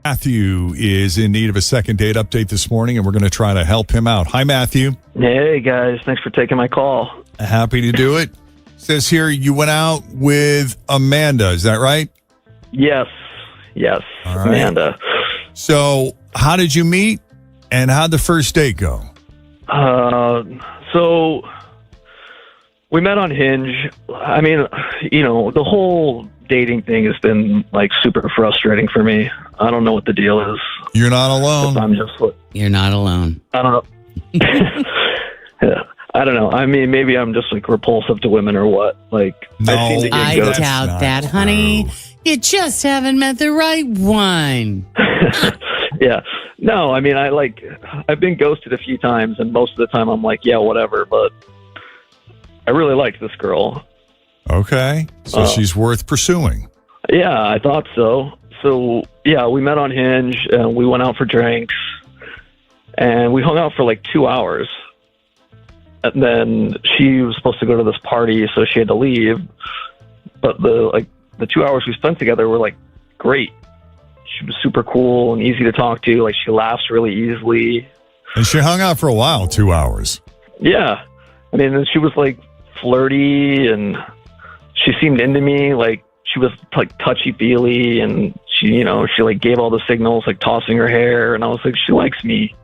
Matthew is in need of a second date update this morning, and we're going to try to help him out. Hi, Matthew. Hey, guys. Thanks for taking my call. Happy to do it. Says here you went out with Amanda. Is that right? Yes. All right. Amanda. So how did you meet, and how'd the first date go? So we met on Hinge. I mean, the whole dating thing has been like super frustrating for me. I don't know what the deal is. You're not alone. You're not alone. I don't know. Yeah, I don't know. I mean, maybe I'm just like repulsive to women or what. Like, No, I seem to get I ghosted. doubt that, honey. You just haven't met the right one. Yeah. No, I mean, I've been ghosted a few times, and most of the time I'm like, yeah, whatever. But I really liked this girl. Okay. So she's worth pursuing. Yeah, I thought so. So, yeah, we met on Hinge, and we went out for drinks, and we hung out for like 2 hours. And then she was supposed to go to this party, so she had to leave. But the 2 hours we spent together were like great. She was super cool and easy to talk to. Like, she laughs really easily. And she hung out for a while, 2 hours. Yeah. I mean, she was like flirty, and she seemed into me. Like, she was like touchy-feely, and she like gave all the signals, like tossing her hair. And I was like, she likes me.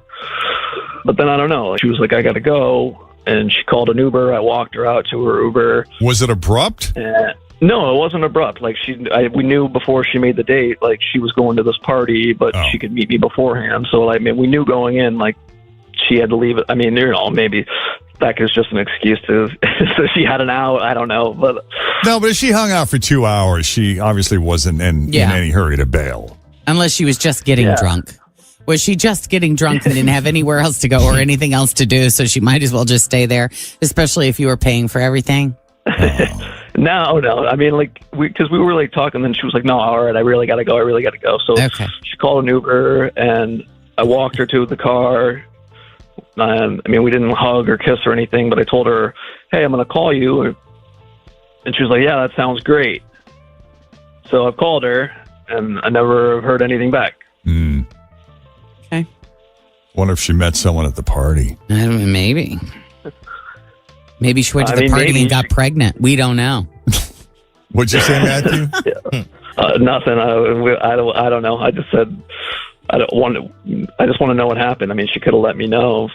But then I don't know. She was like, I got to go. And she called an Uber. I walked her out to her Uber. Was it abrupt? No, it wasn't abrupt. Like, we knew before she made the date, like, she was going to this party, but she could meet me beforehand. So, like, I mean, we knew going in, like, she had to leave it. I mean, maybe that is just an excuse to, so she had an out. I don't know. But no, but if she hung out for 2 hours, she obviously wasn't in any hurry to bail. Unless she was just getting drunk. Was she just getting drunk and didn't have anywhere else to go or anything else to do, so she might as well just stay there, especially if you were paying for everything? No. I mean, like, because we were like talking, and she was like, no, all right, I really got to go. So she called an Uber, and I walked her to the car. I mean, we didn't hug or kiss or anything, but I told her, hey, I'm going to call you. And she was like, yeah, that sounds great. So I've called her, and I never heard anything back. Okay. Wonder if she met someone at the party. Maybe. Maybe she went to the party and got pregnant. We don't know. What'd you say, Matthew? Nothing. I don't know. I just said I just want to know what happened. I mean, she could have let me know.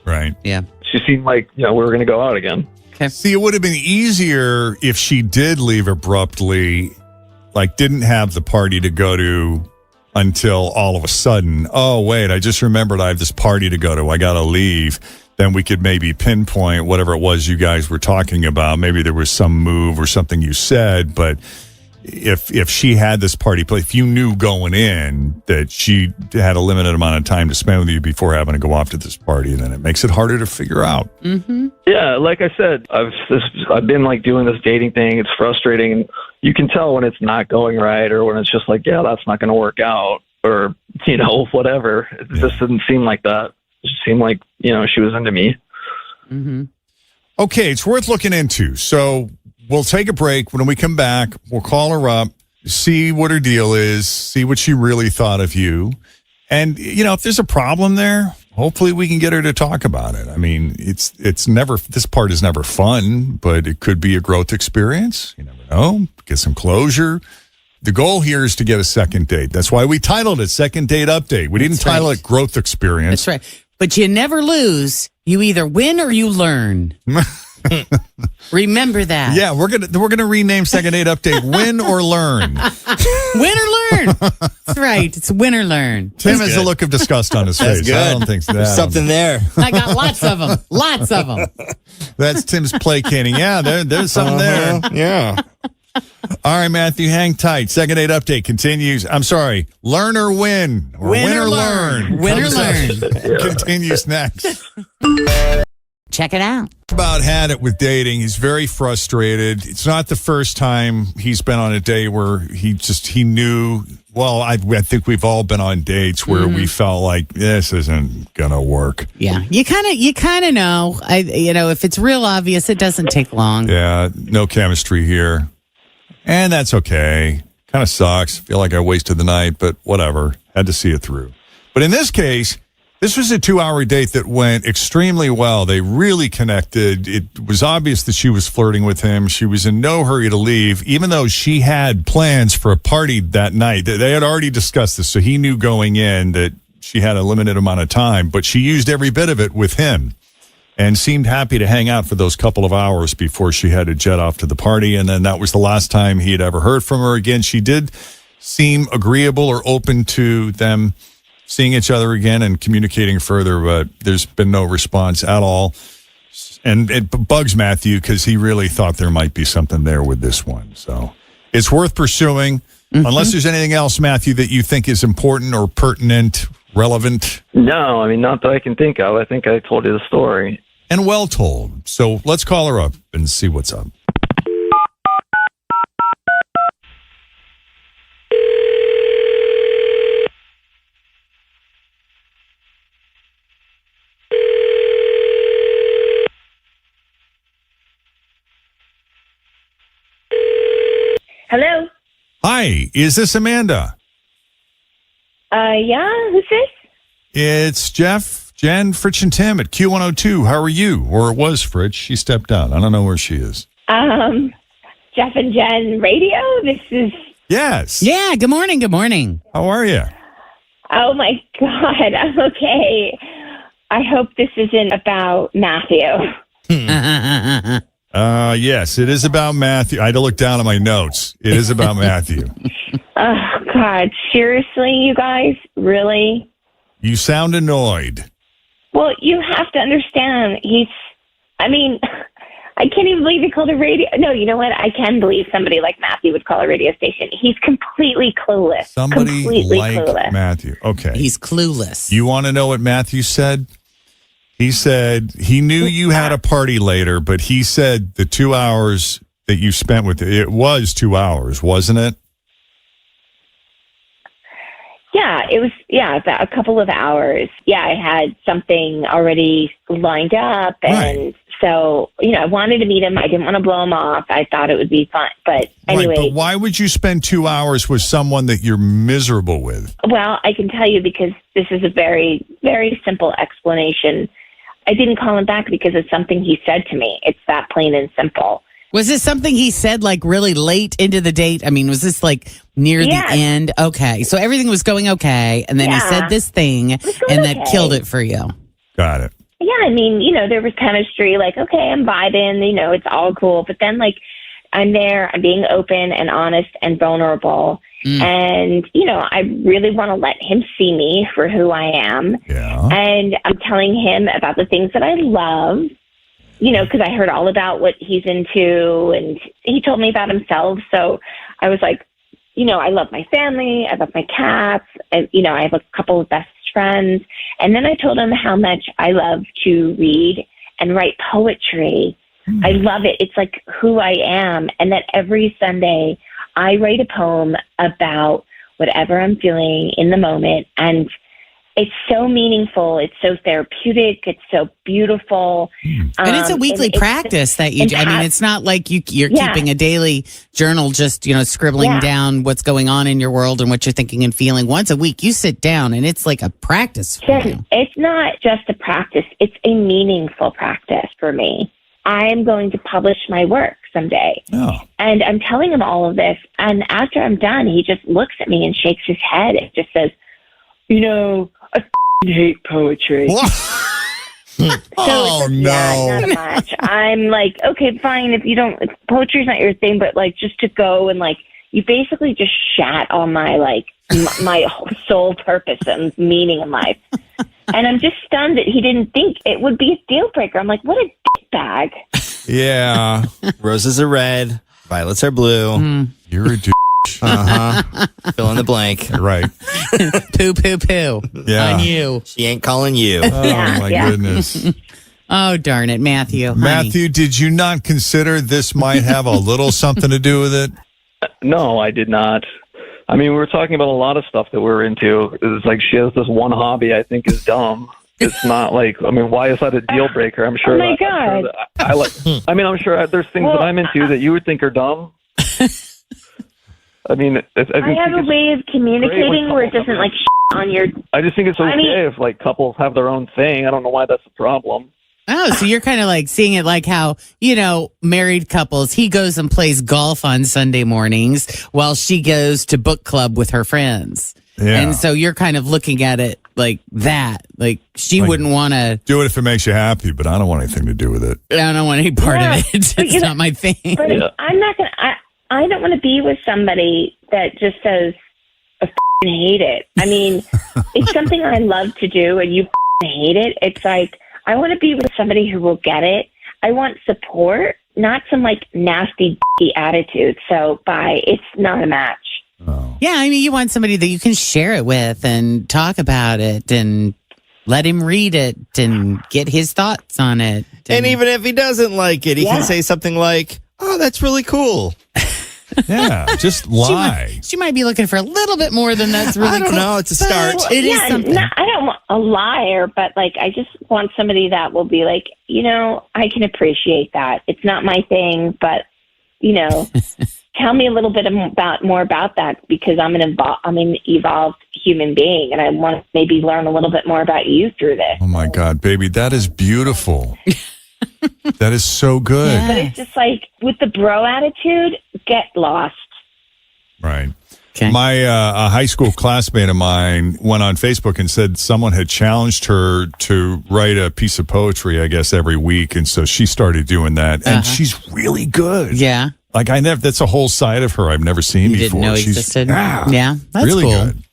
Right. Yeah. She seemed like we were going to go out again. Okay. See, it would have been easier if she did leave abruptly, like didn't have the party to go to until all of a sudden, oh, wait, I just remembered I have this party to go to. I got to leave. Then we could maybe pinpoint whatever it was you guys were talking about. Maybe there was some move or something you said. But if she had this party, if you knew going in that she had a limited amount of time to spend with you before having to go off to this party, then it makes it harder to figure out. Mm-hmm. Yeah, like I said, I've been like doing this dating thing. It's frustrating. And you can tell when it's not going right, or when it's just like, yeah, that's not going to work out, or, whatever. It just didn't seem like that. It just seemed like, she was into me. Mm-hmm. Okay, it's worth looking into. So we'll take a break. When we come back, we'll call her up, see what her deal is, see what she really thought of you. And, if there's a problem there, hopefully we can get her to talk about it. I mean, this part is never fun, but it could be a growth experience. You never know. Get some closure. The goal here is to get a second date. That's why we titled it Second Date Update. We didn't title it Growth Experience. That's right. But you never lose. You either win or you learn. Remember that. Yeah, we're gonna rename Second Date Update Win or Learn. Win or learn. That's right. It's win or learn. Tim has a look of disgust on his face. Good. I don't think so. There's something there. I got lots of them. Lots of them. That's Tim's placating. Yeah, there's something there. Yeah. All right, Matthew, hang tight. Second Date Update continues. I'm sorry, learn or win. Or win or learn. Win or learn. Continues next. Check it out. About had it with dating. He's very frustrated. It's not the first time he's been on a date where he knew. Well, I think we've all been on dates where we felt like this isn't gonna work. Yeah, you kind of know. If it's real obvious, it doesn't take long. Yeah, no chemistry here, and that's okay. Kind of sucks. Feel like I wasted the night, but whatever. Had to see it through. But in this case, this was a 2-hour date that went extremely well. They really connected. It was obvious that she was flirting with him. She was in no hurry to leave, even though she had plans for a party that night. They had already discussed this, so he knew going in that she had a limited amount of time, but she used every bit of it with him and seemed happy to hang out for those couple of hours before she had to jet off to the party. And then that was the last time he had ever heard from her again. She did seem agreeable or open to them seeing each other again and communicating further, but there's been no response at all. And it bugs Matthew because he really thought there might be something there with this one. So it's worth pursuing, unless there's anything else, Matthew, that you think is important or pertinent, relevant. No, I mean, not that I can think of. I think I told you the story. And well told. So let's call her up and see what's up. Hello? Hi, is this Amanda? Yeah, who's this? It's Jenn, Fritch, and Tim at Q102. How are you? Or it was Fritch. She stepped out. I don't know where she is. Jeff and Jen Radio? This is... Yes. Yeah, good morning, good morning. How are you? Oh, my God, I'm okay. I hope this isn't about Matthew. Yes, it is about Matthew. I had to look down at my notes. It is about Matthew. Oh, God, seriously, you guys? Really? You sound annoyed. Well, you have to understand, I can't even believe he called a radio. No, you know what? I can believe somebody like Matthew would call a radio station. He's completely clueless. Somebody completely like clueless. Matthew. Okay. He's clueless. You want to know what Matthew said? He said he knew you had a party later, but he said the 2 hours that you spent with it was 2 hours, wasn't it? Yeah, it was, about a couple of hours. Yeah, I had something already lined up. And so, I wanted to meet him. I didn't want to blow him off. I thought it would be fun. But anyway. Right, but why would you spend 2 hours with someone that you're miserable with? Well, I can tell you because this is a very, very simple explanation. I didn't call him back because of something he said to me. It's that plain and simple. Was this something he said like really late into the date? I mean, was this like near the end? Okay. So everything was going okay. And then he said this thing and that killed it for you. Got it. Yeah. I mean, there was chemistry, like, okay, I'm vibing, it's all cool. But then like, I'm there, I'm being open and honest and vulnerable. And, I really want to let him see me for who I am. Yeah. And I'm telling him about the things that I love. Because I heard all about what he's into, and he told me about himself. So I was like, I love my family, I love my cats, and, I have a couple of best friends. And then I told him how much I love to read and write poetry. I love it. It's like who I am. And that every Sunday I write a poem about whatever I'm feeling in the moment. And it's so meaningful. It's so therapeutic. It's so beautiful. And it's a weekly practice that you do. I mean, it's not like you're keeping a daily journal, just, scribbling down what's going on in your world and what you're thinking and feeling. Once a week, you sit down and it's like a practice for you. It's not just a practice. It's a meaningful practice for me. I'm going to publish my work someday. Oh. And I'm telling him all of this. And after I'm done, he just looks at me and shakes his head. It just says, I hate poetry. Oh, no. Yeah, not much. I'm like, okay, fine. If poetry's not your thing, but like just to go and like, you basically just shat on my my sole purpose and meaning in life. And I'm just stunned that he didn't think it would be a deal breaker. I'm like, what a bag. Yeah. Roses are red, violets are blue. You're a dude. Fill in the blank. Right. Poo, poo, poo. Yeah. On you. She ain't calling you. Oh, my goodness. Oh, darn it, Matthew. Matthew, did you not consider this might have a little something to do with it? No, I did not. I mean, we were talking about a lot of stuff that we're into. It's like she has this one hobby I think is dumm. It's not like, I mean, why is that a deal breaker? I'm sure. Oh my God. I'm sure there's things that I'm into that you would think are dumb. I mean, I have a way of communicating where it doesn't like on your. I just think it's okay if like couples have their own thing. I don't know why that's a problem. Oh, so you're kind of like seeing it like how, married couples, he goes and plays golf on Sunday mornings while she goes to book club with her friends. Yeah. And so you're kind of looking at it like that. Like she wouldn't want to do it if it makes you happy, but I don't want anything to do with it. I don't want any part of it. It's not my thing. But I'm not going to, I don't want to be with somebody that just says, I hate it. I mean, it's something I love to do and you hate it. It's like, I want to be with somebody who will get it. I want support, not some like nasty attitude. So it's not a match. Oh. Yeah, I mean, you want somebody that you can share it with and talk about it and let him read it and get his thoughts on it. And even if he doesn't like it, he can say something like, "Oh, that's really cool." Yeah, just lie. She might be looking for a little bit more than that's really I don't know. It's a start. It is something. I don't want a liar, but like I just want somebody that will be like, I can appreciate that. It's not my thing, but tell me a little bit more about that because I'm an evolved human being, and I want to maybe learn a little bit more about you through this. Oh my God, baby, that is beautiful. That is so good. Yeah. But it's just like with the bro attitude, get lost. Right. Okay. My a high school classmate of mine went on Facebook and said someone had challenged her to write a piece of poetry, I guess, every week. And so she started doing that. And she's really good. Yeah. Like that's a whole side of her I've never seen before. Didn't know She's existed. Yeah. That's really cool. good.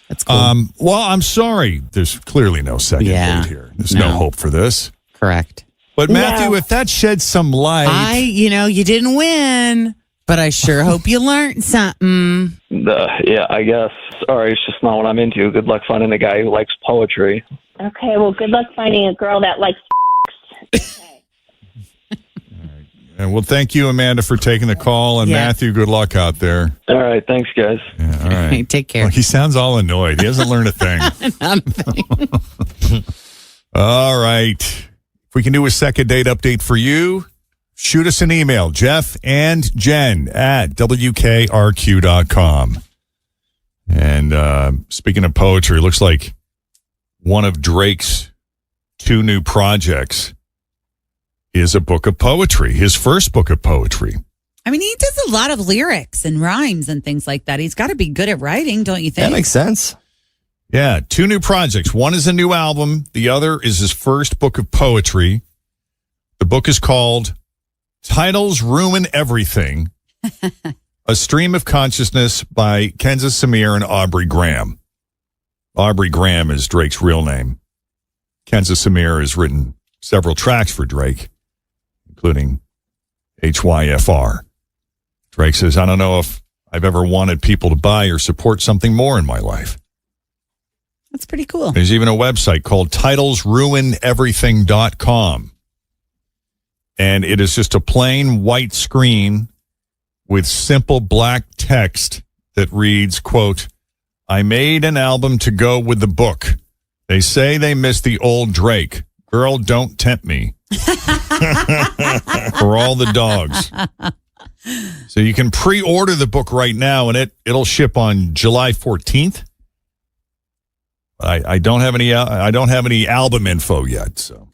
That's cool. Well, I'm sorry. There's clearly no second date here. There's no hope for this. Correct. But Matthew, if that sheds some light. You didn't win, but I sure hope you learned something. Yeah, I guess. Sorry, it's just not what I'm into. Good luck finding a guy who likes poetry. Okay, well, good luck finding a girl that likes. And well, thank you, Amanda, for taking the call. And Matthew, good luck out there. All right, thanks, guys. Yeah, all right. Take care. Well, he sounds all annoyed. He hasn't learned a thing. Not a thing. All right. If we can do a second date update for you, shoot us an email, Jeff and Jenn at WKRQ.com. And speaking of poetry, it looks like one of Drake's 2 new projects is a book of poetry, his first book of poetry. I mean, he does a lot of lyrics and rhymes and things like that. He's got to be good at writing, don't you think? That makes sense. Yeah, 2 new projects. One is a new album. The other is his first book of poetry. The book is called Titles Ruin Everything, A Stream of Consciousness by Kenza Samir and Aubrey Graham. Aubrey Graham is Drake's real name. Kenza Samir has written several tracks for Drake, including HYFR. Drake says, I don't know if I've ever wanted people to buy or support something more in my life. That's pretty cool. There's even a website called titlesruineverything.com. And it is just a plain white screen with simple black text that reads, quote, I made an album to go with the book. They say they miss the old Drake. Girl, don't tempt me. For all the dogs. So you can pre-order the book right now, and it'll ship on July 14th. I don't have any album info yet, so